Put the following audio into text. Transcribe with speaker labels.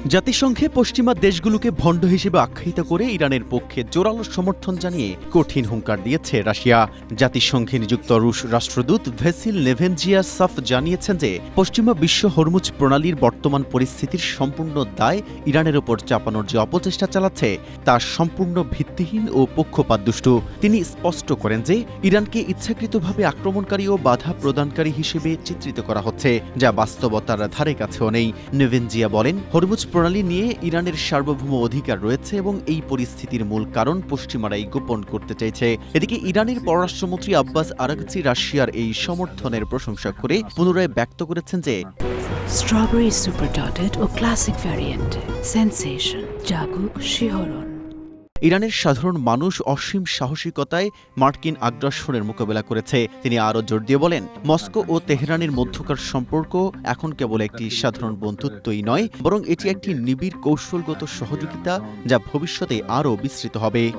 Speaker 1: জাতিসংঘে পশ্চিমা দেশগুলোকে ভণ্ড হিসেবে আখ্যায়িত করে ইরানের পক্ষে জোরালো সমর্থন জানিয়ে কঠিন হুঙ্কার দিয়েছে রাশিয়া। জাতিসংঘে নিযুক্ত রুশ রাষ্ট্রদূত ভেসিল নেভেনজিয়াসভ জানিয়েছেন যে পশ্চিমা বিশ্ব হরমুজ প্রণালীর বর্তমান পরিস্থিতির সম্পূর্ণ দায় ইরানের ওপর চাপানোর যে অপচেষ্টা চালাচ্ছে তা সম্পূর্ণ ভিত্তিহীন ও পক্ষপাতদুষ্ট। তিনি স্পষ্ট করেন যে ইরানকে ইচ্ছাকৃতভাবে আক্রমণকারী ও বাধা প্রদানকারী হিসেবে চিত্রিত করা হচ্ছে, যা বাস্তবতার ধারে কাছেও নেই। নেভেনজিয়া বলেন, হরমুজ প্রণালী নিয়ে ইরানের সার্বভৌম অধিকার রয়েছে এবং এই পরিস্থিতির মূল কারণ পশ্চিমারাই গোপন করতে চাইছে। এদিকে ইরানের পররাষ্ট্রমন্ত্রী আব্বাস আরাগচি রাশিয়ার এই সমর্থনের প্রশংসা করে পুনরায় ব্যক্ত করেছেন যে
Speaker 2: স্ট্রবেরি সুপার ডটেড ও ক্লাসিক ভ্যারিয়েন্ট সেন্সেশন জাগুক শিহরণ।
Speaker 1: ইরানের সাধারণ মানুষ অসীম সাহসিকতায় মার্কিন আগ্রাসনের মোকাবেলা করেছে। তিনি আরও জোর দিয়ে বলেন, মস্কো ও তেহরানের মধ্যকার সম্পর্ক এখন কেবল একটি সাধারণ বন্ধুত্বই নয়, বরং এটি একটি নিবিড় কৌশলগত সহযোগিতা যা ভবিষ্যতে আরও বিস্তৃত হবে।